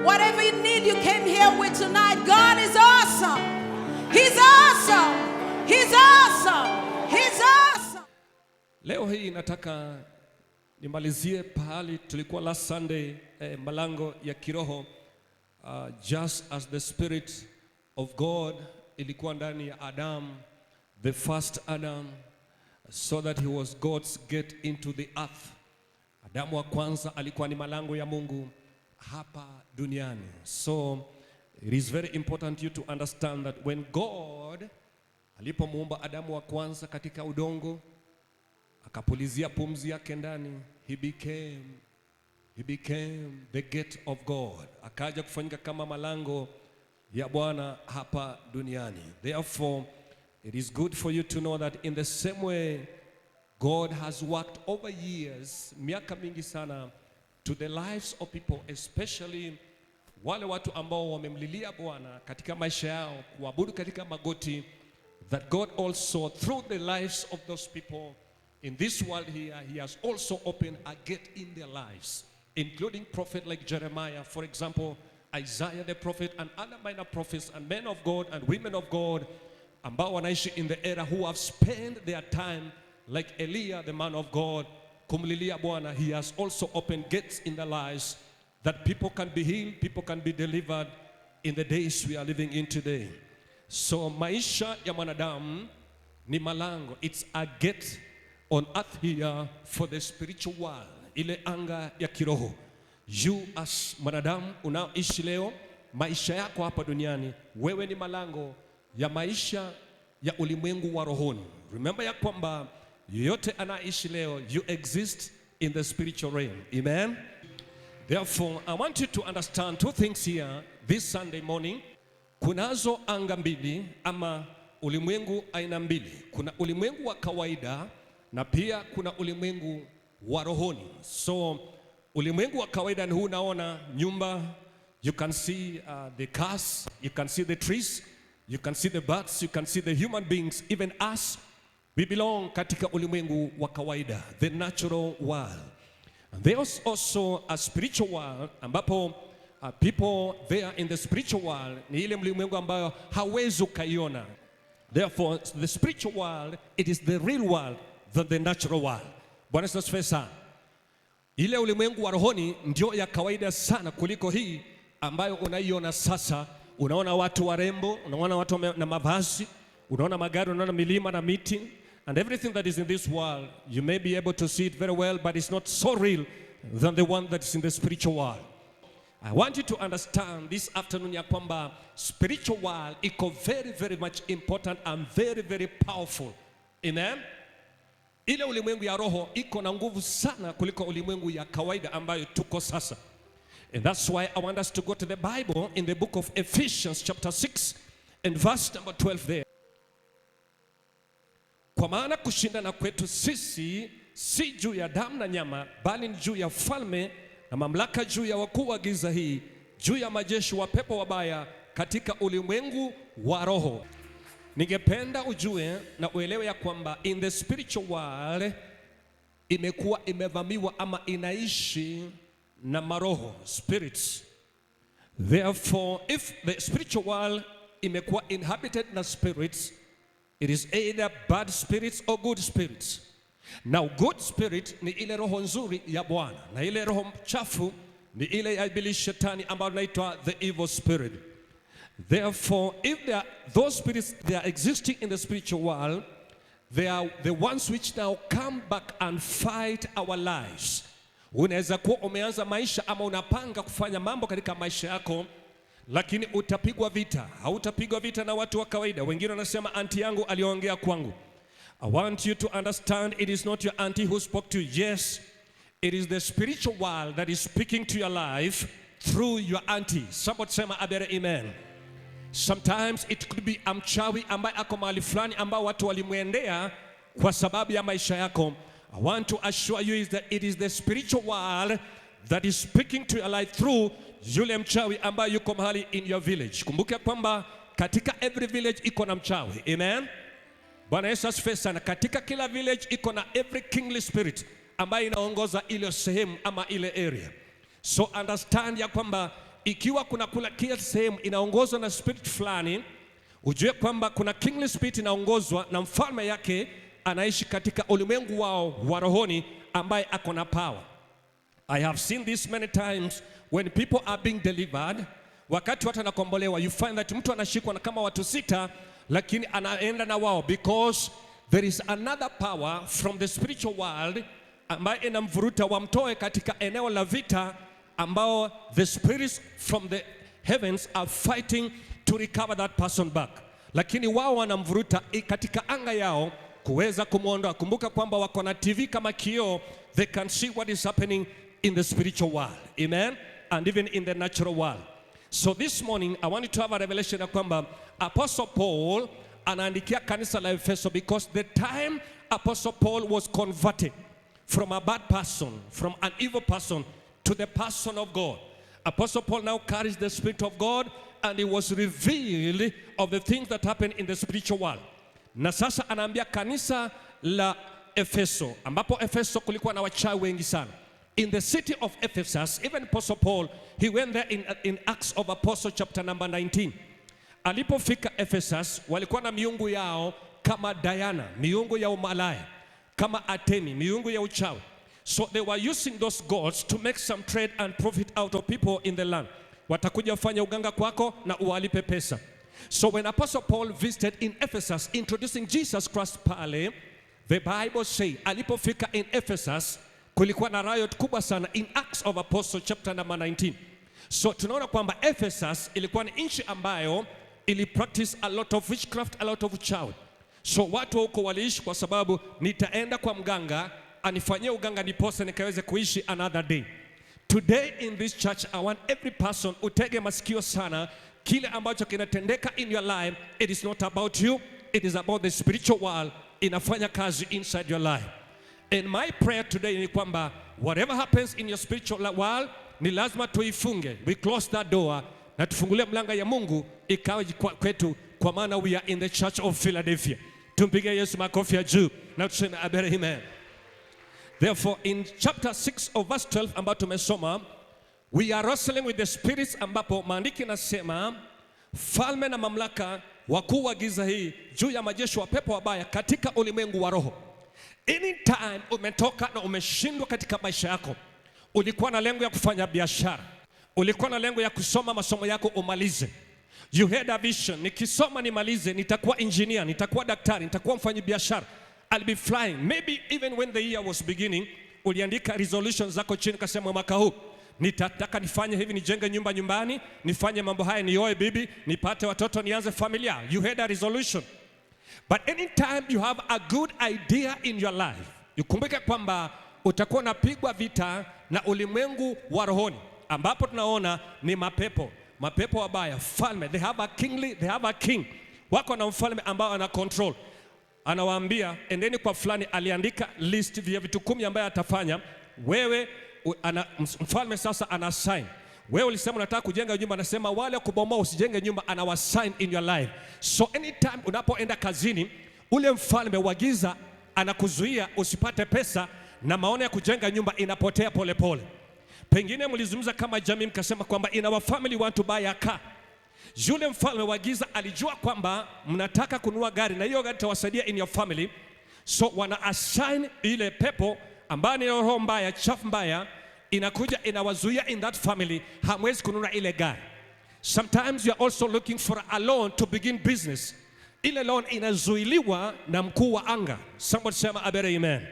Whatever you need, you came here with tonight. God is awesome. He's awesome. He's awesome. He's awesome. Leo hii nataka nimalizie pahali tulikuwa last Sunday, malango ya kiroho. Just as the Spirit of God ilikuwa ndani ya Adam, the first Adam, so that he was God's gate into the earth. Adamu wa kwanza alikuwa ni malango ya Mungu hapa duniani. So it is very important you to understand that when God alipomuumba Adamu wa kwanza katika udongo, akapulizia pumzi yake ndani, he became the gate of God. Akaja kufanyika kama malango ya Bwana hapa duniani. Therefore, it is good for you to know that in the same way God has worked over years, miaka mingi sana, to the lives of people, especially wale watu ambao wamemlilia Bwana katika maisha yao, kuabudu katika magoti, that God also through the lives of those people in this world here, he has also opened a gate in their lives, including prophet like Jeremiah, for example, Isaiah the prophet, and other minor prophets and men of God and women of God ambao wanaishi in the era who have spent their time like Elijah the man of God kumlilia Bwana. He has also opened gates in their lives that people can be healed, people can be delivered in the days we are living in today. So maisha ya mwanadamu ni malango. It's a gate on earth here for the spiritual world, ile anga ya kiroho. You as mwanadamu unaoishi leo, maisha yako hapa duniani, wewe ni malango ya maisha ya ulimwengu wa rohoni. Remember ya kwamba yoyote anaishi leo, you exist in the spiritual realm. Amen. Therefore, I want you to understand two things here this Sunday morning. Kunazo anga mbili ama ulimwengu aina mbili. Kuna ulimwengu wa kawaida na pia kuna ulimwengu wa rohoni. So ulimwengu wa kawaida ni huu, unaona nyumba, you can see the cars, you can see the trees, you can see the birds, you can see the human beings, even us. We belong katika ulimwengu wa kawaida, the natural world. And there's also a spiritual world ambapo people there in the spiritual world ni ile ulimwengu ambayo hawezi ukaiona. Therefore, the spiritual world, it is the real world than the natural world. Bwana asifiwe sana. Ile ulimwengu wa rohoni ndio ya kawaida sana kuliko hii ambayo unaiona sasa. Unaona watu warembo, unaona watu na mavazi, unaona magari, unaona milima na miti, and everything that is in this world, you may be able to see it very well, but it's not so real than the one that is in the spiritual world. I want you to understand this afternoon ya kwamba spiritual world iko very, very much important and very, very powerful. Amen. Ile ulimwengu ya roho iko na nguvu sana kuliko ulimwengu ya kawaida ambayo tuko sasa. And that's why I want us to go to the Bible in the book of Ephesians chapter 6 and verse number 12 there. Kwa maana kushindana kwetu sisi si juu ya damu na nyama, bali ni juu ya falme na mamlaka, juu ya wakuu wa giza hii, juu ya majeshi wa pepo wabaya katika ulimwengu wa roho. Ningependa ujue na uelewe ya kwamba in the spiritual world imekuwa imevamiwa ama inaishi na maroho, spirits. Therefore, if the spiritual world imekuwa inhabited na spirits, it is either bad spirits or good spirits. Now, good spirit ni ile roho nzuri ya Bwana, na ile roho chafu ni ile ya ibilisi shetani ambayo inaitwa the evil spirit. Therefore, if those spirits they are existing in the spiritual world, they are the ones which now come back and fight our lives. Unaweza kuwa umeanza maisha ama unapanga kufanya mambo katika maisha yako, lakini utapigwa vita. Hautapigwa vita na watu wa kawaida. Wengine wanasema auntie yangu aliongea kwangu. I want you to understand, it is not your auntie who spoke to you. Yes, it is the spiritual world that is speaking to your life through your auntie. Somebody say amen. Sometimes it could be mchawi ambaye ako mahali fulani ambao watu walimwendea kwa sababu ya maisha yako. I want to assure you is that it is the spiritual world that is speaking to your life through yule mchawi ambaye yuko mahali in your village. Kumbuka kwamba katika every village iko na mchawi. Amen. Bwana Yesu asifiwe sana. Katika kila village iko na every kingly spirit ambaye inaongoza ile sehemu ama ile area. So understand ya kwamba ikiwa kila sehemu inaongozwa na spirit fulani, ujue kwamba kuna kingly spirit inaongozwa na mfalme yake anaishi katika ulimwengu wao wa rohoni ambaye ako na power. I have seen this many times when people are being delivered. Wakati watu wanakombolewa, you find that mtu anashikwa na kama watu 6 lakini anaenda na wao, because there is another power from the spiritual world ambaye inamvuruta wamtoe katika eneo la vita ambao the spirits from the heavens are fighting to recover that person back, lakini wao wanamvuruta katika anga yao kuweza kumuondoa. Kumbuka kwamba wako na TV kama kioo, they can see what is happening in the spiritual world, amen, and even in the natural world. So this morning I want you to have a revelation ya kwamba Apostle Paul anaandikia kanisa la Efeso, because the time Apostle Paul was converted from a bad person, from an evil person, to the person of God. Apostle Paul now carries the Spirit of God, and he was revealed of the things that happen in the spiritual world. Na sasa anaambia kanisa la Efeso, ambapo Efeso kulikuwa na wachawi wengi sana. In the city of Ephesus, even Apostle Paul, he went there in Acts of Apostles chapter number 19. Alipofika Ephesus, walikuwa na miungu yao kama Diana, miungu ya umalaya, kama Atemi, miungu ya uchawi. So they were using those gods to make some trade and profit out of people in the land. Watakuja fanya uganga kwako na uwalipe pesa. So when Apostle Paul visited in Ephesus introducing Jesus Christ pale, the Bible say alipofika in Ephesus kulikuwa na riot kubwa sana in Acts of Apostles chapter number 19. So tunaona kwamba Ephesus ilikuwa ni nchi ambayo ili practice a lot of witchcraft, a lot of uchawi. So watu huko waliishi kwa sababu nitaenda kwa mganga anifanyie uganga nipose nikaweze kuishi another day. Today in this church I want every person utege masikio sana, kile ambacho kinatendeka in your life, it is not about you, it is about the spiritual world inafanya kazi inside your life. And my prayer today ni kwamba whatever happens in your spiritual world ni lazima tuifunge, we close that door na tufungulie mlango ya Mungu ikawe kwetu, kwa maana we are in the church of Philadelphia. Tumpige Yesu makofi ya juu na tuseme amen. Therefore in chapter 6 of verse 12 ambapo tumesoma, we are wrestling with the spirits, ambapo maandiki nasema falme na mamlaka wakuu wa giza hii juu ya majeshi wa pepo wabaya katika ulimwengu wa roho. Anytime umetoka na umeshindwa katika maisha yako, ulikuwa na lengo ya kufanya biashara, ulikuwa na lengo ya kusoma masomo yako umalize, you had a vision, nikisoma nimalize, nitakuwa engineer, nitakuwa daktari, nitakuwa mfanyabiashara, I'll be flying. Maybe even when the year was beginning, uliandika resolutions zako chini kasema mwaka huu nitataka nifanye hivi, nijenge nyumba nyumbani, nifanye mambo haya, nioe bibi, nipate watoto, nianze familia. You had a resolution. But anytime you have a good idea in your life, ukumbuke kwamba utakuwa unapigwa vita na ulimwengu wa rohoni, ambapo tunaona ni mapepo wabaya, falme. They have a king. Wako na mfalme ambao ana control. Anawaambia endeni kwa fulani, aliandika list vya vitu 10 ambaye atafanya. Wewe mfalme sasa ana sign. Wewe ulisema unataka kujenga nyumba, anasema wale kubomoa usijenge nyumba, anawa sign in your life. So anytime unapoenda kazini, ule mfalme wa giza anakuzuia usipate pesa, na maono ya kujenga nyumba inapotea polepole. Pengine mlizungumza kama jamii mkasema kwamba in our family want to buy a car. Yule mfalme wa giza alijua kwamba mnataka kununua gari na hiyo gari itawasaidia in your family. So wana assign ile pepo ambayo ni roho mbaya, chafu mbaya, inakuja inawazuia in that family, hamwezi kununua ile gari. Sometimes you are also looking for a loan to begin business. Ile loan inazuiliwa na mkuu wa anga. Somebody say amen.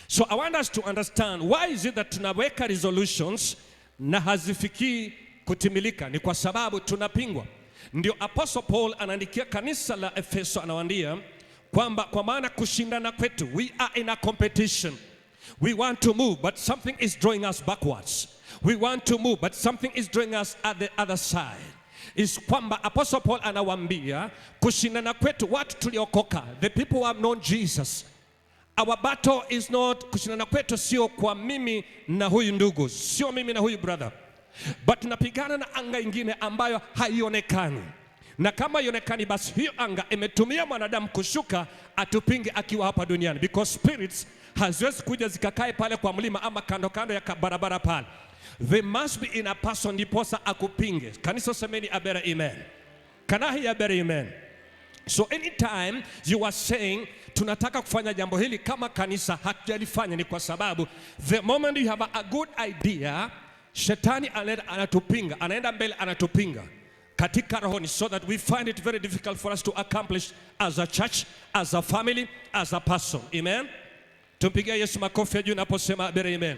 So I want us to understand why is it that tunaweka resolutions na hazifikii kutimilika. Ni kwa sababu tunapingwa. Ndio Apostle Paul anaandikia kanisa la Efeso, anawaambia kwamba kwa maana kushindana kwetu, we are in a competition. We want to move but something is drawing us backwards. We want to move but something is drawing us at the other side. Is kwamba Apostle Paul anawaambia kushindana kwetu watu tuliokoka, the people who have known Jesus. Our battle is not, kushindana kwetu sio kwa mimi na huyu ndugu, sio mimi na huyu brother, but tunapigana na anga ingine ambayo haionekani. Na kama haionekani, basi hiyo anga imetumia mwanadamu kushuka atupinge akiwa hapa duniani, because spirits haziwezi kuja zikakae pale kwa mlima ama kando kando ya barabara pale. They must be in a person ndiposa akupinge. Kanisa semeni a better amen. Can I hear a better amen? So anytime you are saying tunataka kufanya jambo hili kama kanisa hatujalifanya, ni kwa sababu the moment you have a good idea, shetani anatupinga, anaenda mbele anatupinga katika rohoni, so that we find it very difficult for us to accomplish as a church, as a family, as a person. Amen. Tumpigia Yesu makofi juu naposema better amen.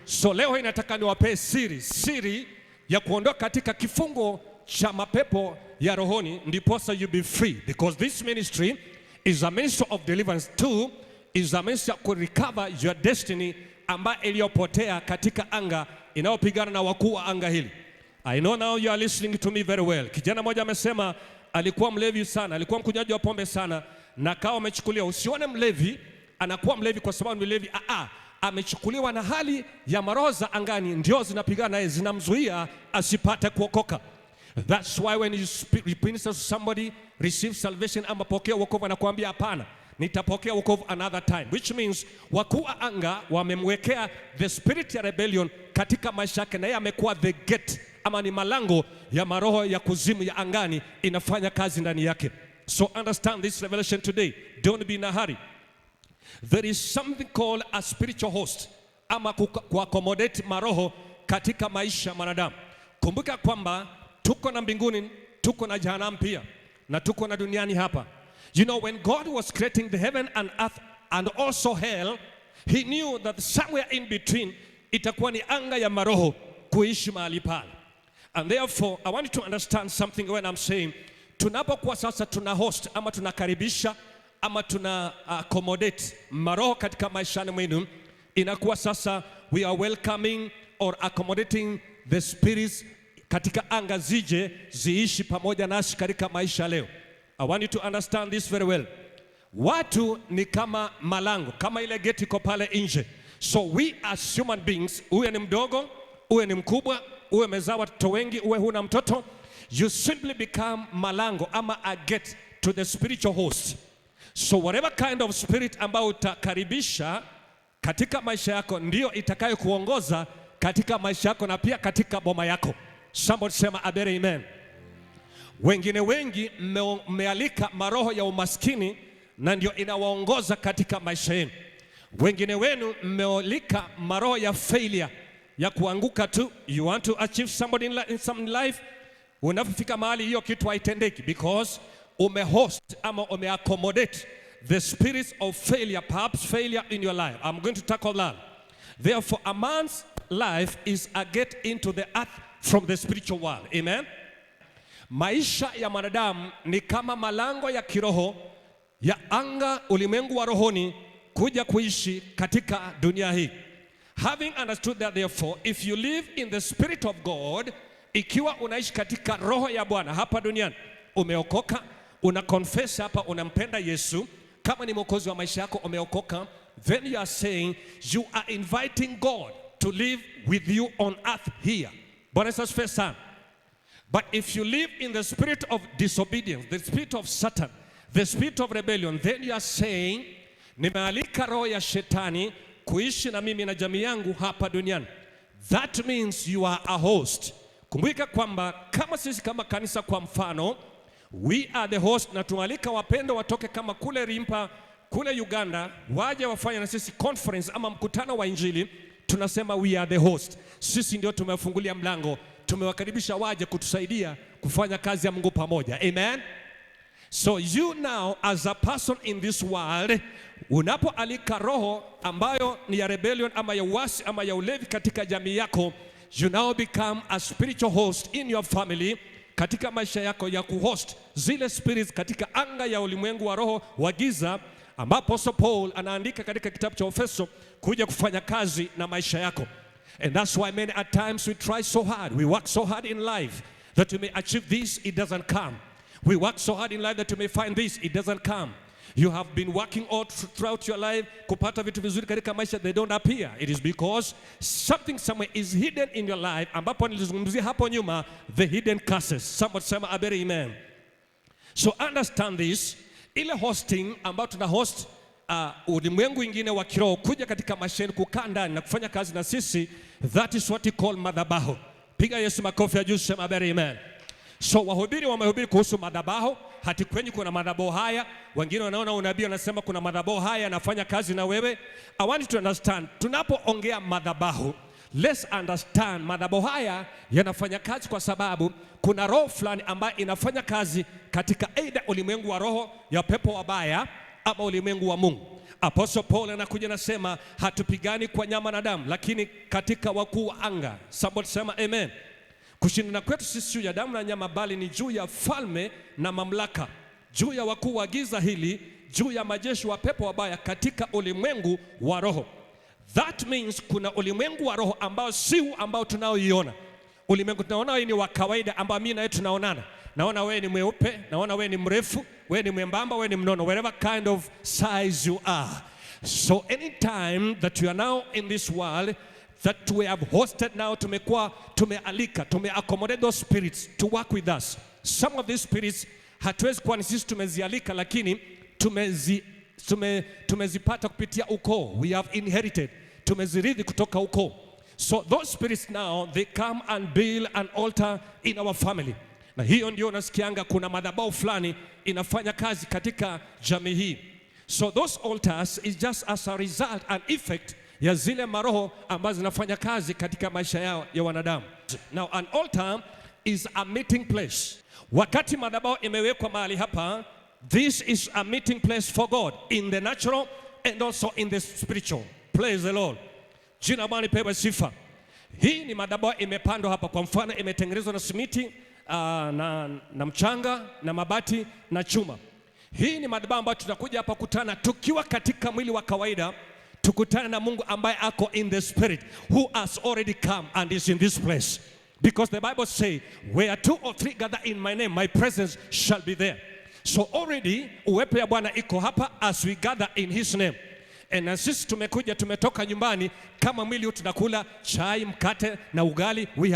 So leo inataka niwape siri ya kuondoka katika kifungo cha mapepo ya rohoni, ndiposa you be free, because this ministry is a ministry of deliverance too, is a ministry to recover your destiny ambayo iliyopotea katika anga inayopigana na wakuu wa anga hili. I know now you are listening to me very well. Kijana mmoja amesema alikuwa mlevi sana, alikuwa mkunywaji wa pombe sana, na kawa amechukuliwa. Usione mlevi anakuwa mlevi kwa sababu ni mlevi, amechukuliwa na hali ya maroho za angani, ndio zinapigana naye, zinamzuia asipate kuokoka. That's why when you minister to somebody, receive salvation ama pokea wokovu, anakuambia hapana, nitapokea wokovu another time, which means wakuu wa anga wamemwekea the spirit ya rebellion katika maisha yake, na yeye amekuwa the gate ama ni malango ya maroho ya kuzimu ya angani inafanya kazi ndani yake. So understand this revelation today. Don't be in a hurry. There is something called a spiritual host, ama kuaccommodate maroho katika maisha manadamu. Kumbuka kwamba tuko na mbinguni, tuko na jehanamu pia, na tuko na duniani hapa. You know, when God was creating the heaven and earth and also hell, he knew that somewhere in between itakuwa ni anga ya maroho kuishi mahali pale. And therefore, I want you to understand something when I'm saying, tunapokuwa sasa tuna host ama tunakaribisha ama tuna accommodate maroho katika maishani mwenu, inakuwa sasa we are welcoming or accommodating the spirits katika anga zije ziishi pamoja nasi katika maisha leo. I want you to understand this very well. Watu ni kama malango, kama ile geti iko pale nje. So we as human beings, uwe ni mdogo, uwe ni mkubwa, uwe umezaa watoto wengi, uwe huna mtoto, you simply become malango ama a gate to the spiritual host. So whatever kind of spirit ambao utakaribisha katika maisha yako ndio itakayo kuongoza katika maisha yako na pia katika boma yako. Somebody sema a better amen. Wengine wengi mmealika maroho ya umaskini na ndio inawaongoza katika maisha yenu. Wengine wenu mmealika maroho ya failure, ya kuanguka tu. You want to achieve somebody in some life, unafika mahali hiyo kitu haitendeki because umehost ama umeaccommodate the spirits of failure, perhaps failure in your life. I'm going to tackle that. Therefore, a man's life is a gate into the earth from the spiritual world. Amen. Maisha ya mwanadamu ni kama malango ya kiroho ya anga, ulimwengu wa rohoni, kuja kuishi katika dunia hii. Having understood that, therefore, if you live in the spirit of God, ikiwa unaishi katika roho ya Bwana hapa duniani, umeokoka, una confess hapa unampenda Yesu kama ni mwokozi wa maisha yako, umeokoka, then you are saying you are inviting God to live with you on earth here. Bwana Yesu asifiwe sana. But if you live in the spirit of disobedience, the spirit of Satan, the spirit of rebellion, then you are saying nimealika roho ya shetani kuishi na mimi na jamii yangu hapa duniani. That means you are a host. Kumbuka kwamba kama sisi kama kanisa kwa mfano, we are the host, na tumalika wapendo watoke kama kule Rimpa, kule Uganda, waje wafanye na sisi conference ama mkutano wa injili. Tunasema we are the host. Sisi ndio tumefungulia mlango, tumewakaribisha waje kutusaidia kufanya kazi ya Mungu pamoja. Amen. So you now as a person in this world, unapoalika roho ambayo ni ya rebellion ama ya uasi ama ya ulevi katika jamii yako, you now become a spiritual host in your family, katika maisha yako ya kuhost zile spirits katika anga ya ulimwengu wa roho wa giza, ambapo Paul anaandika katika kitabu cha Efeso kuja kufanya kazi na maisha yako. And that's why many at times we try so hard, we work so hard in life that we may achieve this, it doesn't come. We work so hard in life that you may find this, it doesn't come. You have been working all throughout your life kupata vitu vizuri katika maisha, they don't appear. It is because something somewhere is hidden in your life, ambapo nilizungumzia hapo nyuma, the hidden curses. Somebody say amen. So understand this, ile hosting ambayo tuna host ulimwengu ingine wa kiroho kuja katika maisha yetu, kukaa ndani na kufanya kazi na sisi. That is what we call madhabahu. Piga Yesu makofi ya juu, sema amen. So wahubiri wamehubiri kuhusu madhabahu. Hati kwenye kuna madhabahu haya, wengine wanaona unabii wanasema kuna madhabahu haya yanafanya kazi na wewe. I want you to understand, tunapoongea madhabahu, let's understand madhabahu haya yanafanya kazi kwa sababu kuna roho fulani ambayo inafanya kazi katika aidha ulimwengu wa roho ya pepo wabaya ama ulimwengu wa Mungu. Apostle Paul anakuja nasema hatupigani kwa nyama na damu, lakini katika wakuu wa anga. Somebody sema amen. Kushindana kwetu sisi juu ya damu na nyama, bali ni juu ya falme na mamlaka, juu ya wakuu wa giza hili, juu ya majeshi wa pepo wabaya katika ulimwengu wa roho. That means kuna ulimwengu wa roho ambao si huu ambao tunaoiona. Ulimwengu tunaona ni wa kawaida ambao mimi na wewe tunaonana. Naona wewe ni mweupe, naona wewe ni mrefu, wewe ni mwembamba, wewe ni mnono, whatever kind of size you are. So anytime that you are now in this world that we have hosted now, tumealika, accommodate those spirits to work with us. Some of these spirits hatuwezi kuwa ni sisi tumezialika, lakini tumezipata kupitia ukoo. We have inherited, tumezirithi kutoka ukoo. So those spirits now, they come and build an altar in our family. Na hiyo ndio unasikianga kuna madhabahu fulani inafanya kazi katika jamii hii. So those altars is just as a result and effect ya zile maroho ambazo zinafanya kazi katika maisha yao ya wanadamu. Now an altar is a meeting place. Wakati madhabahu imewekwa mahali hapa, this is a meeting place for God in the natural and also in the spiritual. Praise the Lord. Jina Bwana lipewe sifa. Hii ni madhabahu imepandwa hapa, kwa mfano imetengenezwa na simiti na mchanga na mabati na chuma. Hii ni madhabahu ambayo tutakuja hapa kutana tukiwa katika mwili wa kawaida, tukutane na Mungu ambaye ako in the spirit, who has already come and is in this place. Because the Bible say, where 2 or 3 gather in my name, my presence shall be there. So already uwepo ya Bwana iko hapa as we gather in his name. Na sisi tumekuja, tumetoka nyumbani kama mwili, tunakula chai, mkate na ugali. We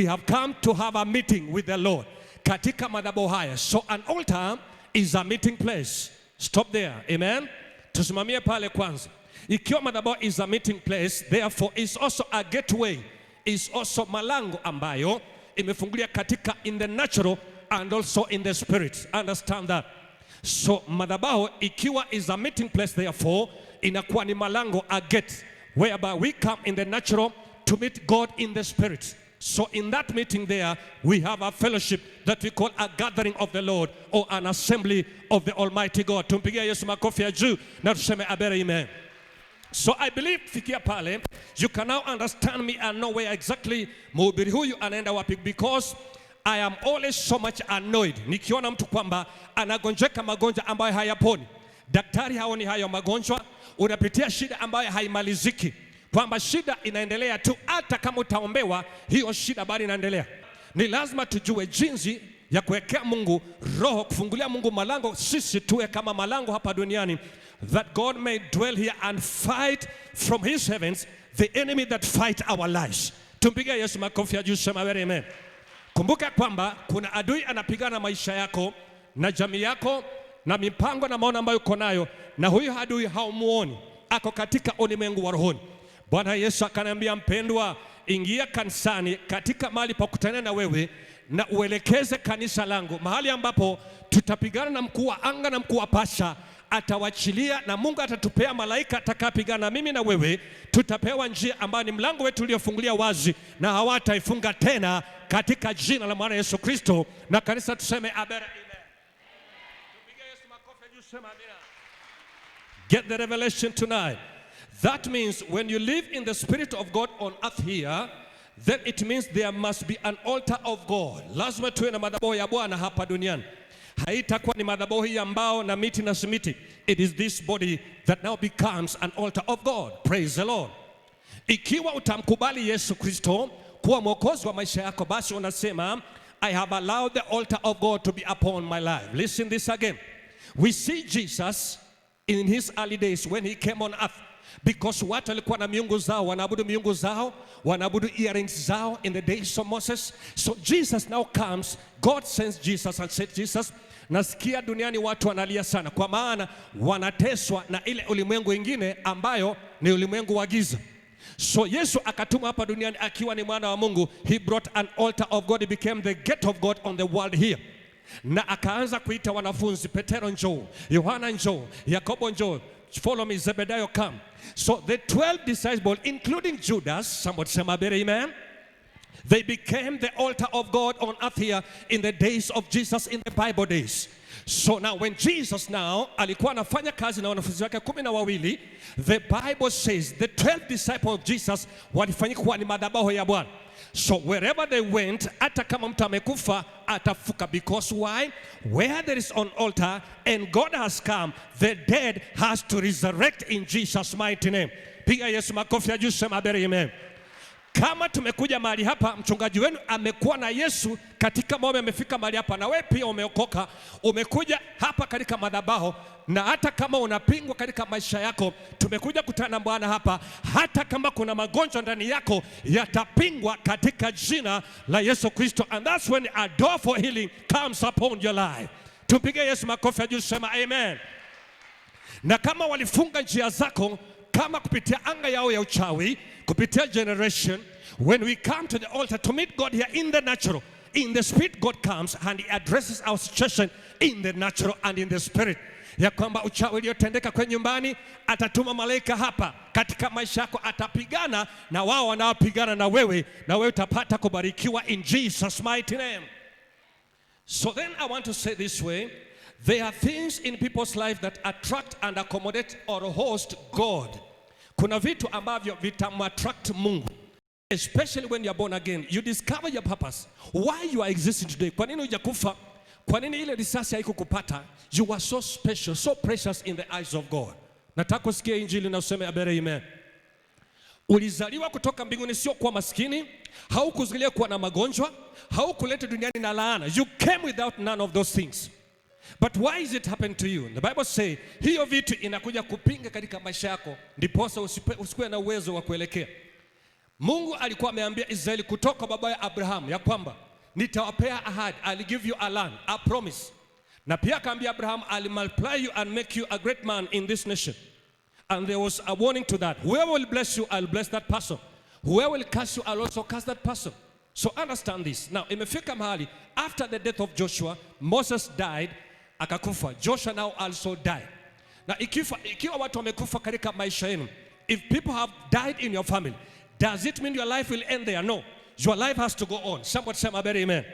have come to have a meeting with the Lord katika madhabahu haya. So an altar is a meeting place. Stop there. Amen. Tusimamie pale kwanza. Ikiwa madhabahu is a meeting place, therefore is also a gateway, is also malango ambayo imefungulia katika in the natural and also in the spirit. Understand that. So madhabahu ikiwa is a meeting place, therefore inakuwa ni malango, a gate, whereby we come in the natural to meet God in the spirit. So in that meeting there, we have a fellowship that we call a gathering of the Lord, or an assembly of the Almighty God. Tumpigia Yesu makofi ya juu na tuseme amen. So I believe fikia pale, you can now understand me and know where exactly mhubiri huyu anaenda wapi, because I am always so much annoyed nikiona mtu kwamba anagonjeka magonjwa ambayo hayaponi. Daktari haoni hayo magonjwa, unapitia shida ambayo haimaliziki, kwamba shida inaendelea tu, hata kama utaombewa hiyo shida bado inaendelea. Ni lazima tujue jinsi ya kuwekea Mungu roho, kufungulia Mungu malango, sisi tuwe kama malango hapa duniani, that God may dwell here and fight from his heavens the enemy that fight our lives. Tumpigie Yesu makofi ya juu, sema amen. Kumbuka kwamba kuna adui anapigana maisha yako na jamii yako na mipango na maono ambayo uko nayo, na huyo adui haumuoni, ako katika ulimwengu wa rohoni. Bwana Yesu akaniambia, mpendwa, ingia kanisani, katika mahali pa kukutana na wewe, na uelekeze kanisa langu mahali ambapo tutapigana na mkuu wa anga na mkuu wa pasha. Atawachilia na Mungu atatupea malaika atakapigana mimi na wewe. Tutapewa njia ambayo ni mlango wetu uliofungulia wazi, na hawataifunga tena, katika jina la Bwana Yesu Kristo. Na kanisa tuseme amen. Tupige Yesu makofi juu, sema amen. Get the revelation tonight. That means when you live in the spirit of God on earth here, then it means there must be an altar of God. Lazima tuwe na madhabahu ya Bwana hapa duniani. Haitakuwa ni madhabahu hii ambao na miti na simiti. It is this body that now becomes an altar of God. Praise the Lord. Ikiwa utamkubali Yesu Kristo kuwa mwokozi wa maisha yako, basi unasema, I have allowed the altar of God to be upon my life. Listen this again. We see Jesus in his early days when he came on earth, because watu walikuwa na miungu zao, wanaabudu miungu zao, wanaabudu earrings zao in the days of Moses. So Jesus now comes, God sends Jesus and said, Jesus, nasikia duniani watu wanalia sana, kwa maana wanateswa na ile ulimwengu ingine ambayo ni ulimwengu wa giza. So Yesu akatuma hapa duniani akiwa ni mwana wa Mungu. He brought an altar of God. He became the gate of God on the world here. Na akaanza kuita wanafunzi, Petero njoo, Yohana njoo, Yakobo njoo, follow me, Zebedayo come. So the 12 disciples, including Judas, somebody say amen. They became the altar of God on earth here in the days of Jesus, in the Bible days. So now when Jesus now alikuwa anafanya kazi na wanafunzi wake 12, the Bible says the 12 disciples of Jesus walifanyika kuwa ni madhabahu ya Bwana. So wherever they went, hata kama mtu amekufa atafuka, because why? Where there is an altar and God has come, the dead has to resurrect in Jesus mighty name. Piga Yesu makofi ya juu, sema amen. Kama tumekuja mahali hapa, mchungaji wenu amekuwa na Yesu katika moyo, amefika mahali hapa, na wewe pia umeokoka, umekuja hapa katika madhabahu, na hata kama unapingwa katika maisha yako, tumekuja kutana na Bwana hapa. Hata kama kuna magonjwa ndani yako, yatapingwa katika jina la Yesu Kristo, and that's when a door for healing comes upon your life. Tupige Yesu makofi ya juu, sema amen. Na kama walifunga njia zako, kama kupitia anga yao ya uchawi, kupitia generation, when we come to the altar to meet God here in the natural, in the spirit, God comes and he addresses our situation in the natural and in the spirit. Ya kwamba uchawi uliotendeka kwenye nyumbani, atatuma malaika hapa katika maisha yako, atapigana na wao wanaopigana na wewe utapata kubarikiwa in Jesus mighty name. So then I want to say this way, there are things in people's life that attract and accommodate or host God. Kuna vitu ambavyo vitamattract Mungu. Especially when you are born again, you discover your purpose. Why you are existing today. Kwa nini hujakufa? Kwa nini ile risasi haikukupata? You are so special, so precious in the eyes of God. Nataka kusikia injili na useme amen. Ulizaliwa kutoka mbinguni, sio kwa maskini, haukuzaliwa kuwa na magonjwa, haukuletwa duniani na laana. You came without none of those things. But why is it happened to you? The Bible say, hiyo vitu inakuja kupinga katika maisha yako, ndiposa usikuwe na uwezo wa kuelekea. Mungu alikuwa ameambia Israeli kutoka baba ya Abraham ya kwamba nitawapea ahadi, I'll give you a land, a promise. Na pia akaambia Abraham, I'll multiply you and make you a great man in this nation. And there was a warning to that. Whoever will bless you, I'll bless that person. Whoever will curse you, I'll also curse that person. So understand this. Now, imefika mahali, after the death of Joshua, Moses died, akakufa. Joshua now also died. Na ikiwa watu wamekufa katika maisha yenu, if people have died in your family, does it mean your life will end there? No. Your life has to go on. Somebody say amen.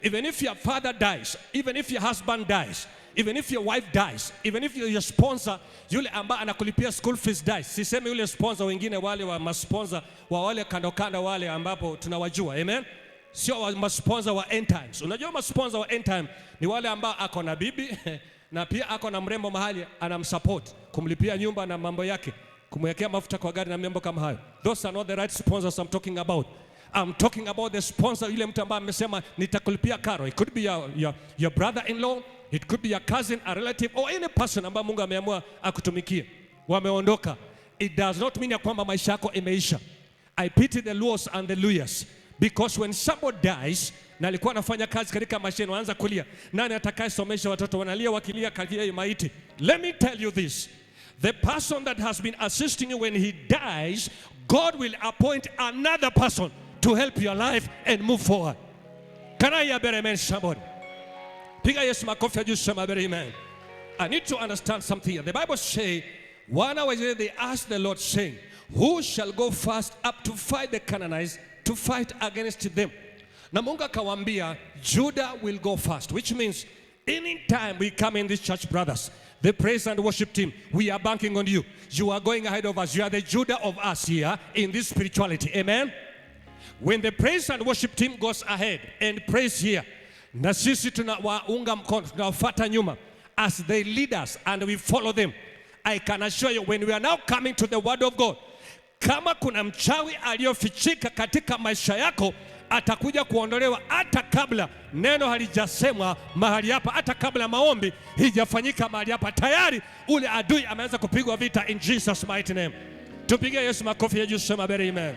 Even if your father dies, even if your husband dies, even if your wife dies, even if your sponsor, yule ambaye anakulipia school fees dies. Sisemi yule sponsor, wengine wale wa masponsor wa wale kando wale ambapo tunawajua. Amen. Sio wa masponsor wa end times. Unajua masponsor wa end time ni wale ambao ako na bibi na pia ako na mrembo mahali anamsupport, kumlipia nyumba na mambo yake, kumwekea mafuta kwa gari na mambo kama hayo. Those are not the right sponsors I'm talking about. I'm talking about the sponsor, yule mtu ambaye amesema nitakulipia karo. It could be your brother-in-law, it could be your cousin, a relative, or any person ambaye Mungu ameamua akutumikie. Wameondoka. It does not mean ya kwamba maisha yako imeisha. I pity the Luos and the Luyas, because when somebody dies, na alikuwa anafanya kazi katika maisha, wanaanza kulia, nani atakayesomesha watoto? Wanalia wakilia kalia maiti. Let me tell you this. The person that has been assisting you when he dies, God will appoint another person to help your life and move forward. Can I hear amen, somebody? Piga Yesu makofi ya juu, sema amen. I need to understand something here. The Bible say, one hour later they asked the Lord saying, who shall go first up to fight the Canaanites, to fight against them? Na Mungu akawaambia, Judah will go first, which means any time we come in this church, brothers, the praise and worship team, we are banking on you. You are going ahead of us. You are the Judah of us here in this spirituality. Amen. When the praise and worship team goes ahead and praise here, na sisi tunawaunga mkono, tunawafuata nyuma as they lead us and we follow them. I can assure you, when we are now coming to the word of God, kama kuna mchawi aliyofichika katika maisha yako, atakuja kuondolewa hata kabla neno halijasemwa mahali hapa, hata kabla maombi hijafanyika mahali hapa. Tayari ule adui ameanza kupigwa vita in Jesus mighty name. Tupige Yesu makofi ya juu, sema amen.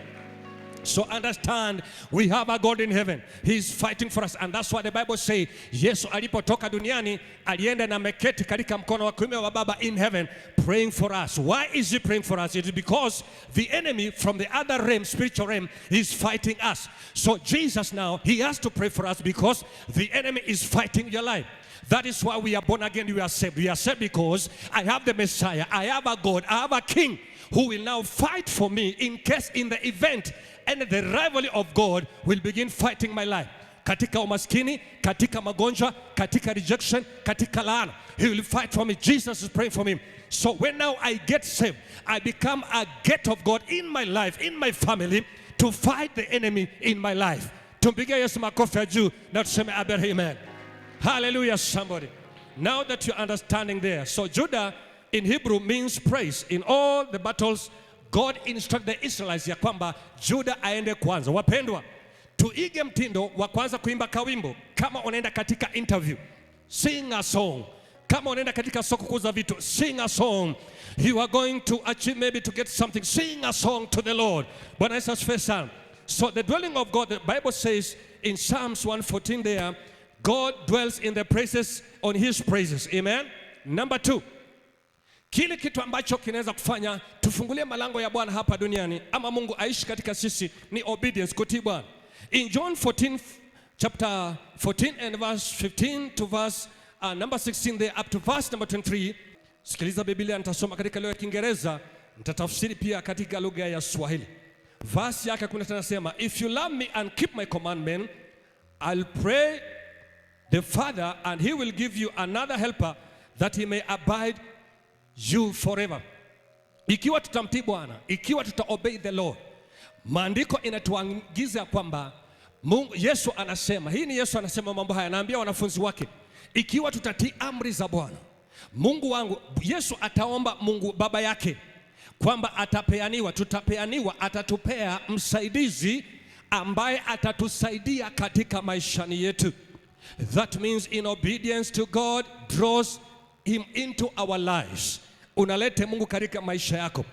So understand, we have a God in heaven. He's fighting for us. And that's why the Bible says, Yesu alipotoka duniani, alienda na meketi katika mkono wa kuume wa Baba in heaven, praying for us. Why is he praying for us? It is because the enemy from the other realm, spiritual realm, is fighting us. So Jesus now, he has to pray for us because the enemy is fighting your life. That is why we are born again, we are saved. We are saved because I have the Messiah, I have a God, I have a King who will now fight for me in case in the event and the rivalry of God will begin fighting my life. Katika umaskini, katika magonjwa, katika rejection, katika laana. He will fight for me. Jesus is praying for me. So when now I get saved, I become a gate of God in my life, in my family, to fight the enemy in my life. Tumpigie Yesu makofi ya juu na tuseme amen. Hallelujah, somebody. Now that you're understanding there. So Judah in Hebrew means praise. In all the battles, God instructed the Israelites ya kwamba Judah aende kwanza. Wapendwa, tuige mtindo wa kwanza kuimba kawimbo. Kama unaenda katika interview, sing a song. Kama unaenda katika soko kuuza vitu, sing a song. You are going to achieve maybe to get something, sing a song to the Lord. Bwana Yesu asifiwe sana. So the dwelling of God, the Bible says in Psalms 114 there, God dwells in the praises on his praises. Amen. Number 2. Kile kitu ambacho kinaweza kufanya tufungulie malango ya Bwana hapa duniani ama Mungu aishi katika sisi ni obedience, kutii Bwana. In John 14 chapter 14 and verse 15 to verse number 16 there up to verse number 23. Sikiliza Biblia, nitasoma katika lugha ya Kiingereza, nitatafsiri pia katika lugha ya Swahili. Verse yake kuna tunasema, if you love me and keep my commandment, I'll pray the Father and he will give you another helper that he may abide you forever. Ikiwa tutamtii Bwana, ikiwa tutaobey the Lord, maandiko inatuagiza kwamba Yesu anasema, hii ni Yesu anasema mambo haya, anaambia wanafunzi wake, ikiwa tutatii amri za Bwana, Mungu wangu, Yesu ataomba Mungu Baba yake kwamba tutapeaniwa, atatupea msaidizi ambaye atatusaidia katika maishani yetu. That means in obedience to God draws him into our lives. Unalete Mungu katika maisha yako.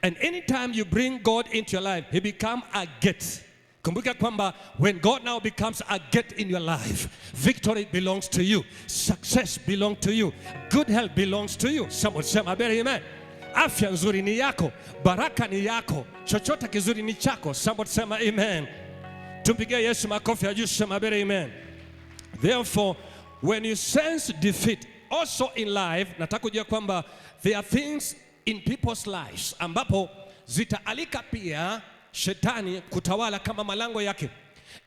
And anytime you bring God into your life, he become a gate. Kumbuka kwamba when God now becomes a gate in your life, victory belongs to you, success belongs to you, good health belongs to you. Someone say amen. Afya nzuri ni yako, baraka ni yako, chochote kizuri ni chako. Somebody say amen. Tumpigie Yesu makofi ya juu, sema amen. Therefore, when you sense defeat, also in life, nataka kujua kwamba there are things in people's lives ambapo zitaalika pia shetani kutawala kama malango yake.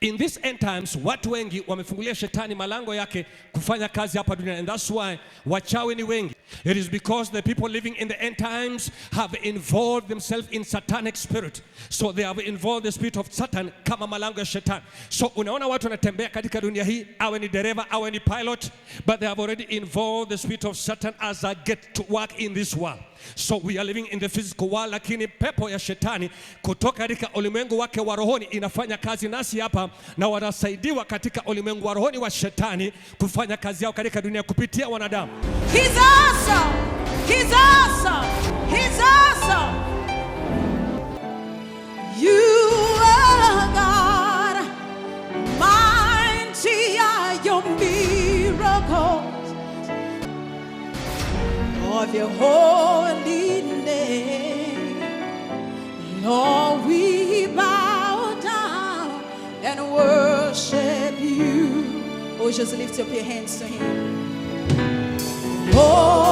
In these end times, watu wengi wamefungulia shetani malango yake kufanya kazi hapa duniani, and that's why wachawi ni wengi. It is because the people living in the end times have involved themselves in satanic spirit. So they have involved the spirit of Satan kama malango ya shetani. So unaona watu wanatembea katika dunia hii, awe ni dereva, awe ni pilot, but they have already involved the spirit of Satan as a gate to work in this world. So we are living in the physical world, lakini pepo ya shetani kutoka katika ulimwengu wake wa rohoni inafanya kazi nasi hapa, na wanasaidiwa katika ulimwengu wa rohoni wa shetani kufanya kazi yao katika dunia kupitia wanadamu. He's awesome. He's awesome. He's awesome. You are God. Mighty are your miracles. Of your holy name, Lord, we bow down and worship you. Oh, just lift up your hands to him. Oh,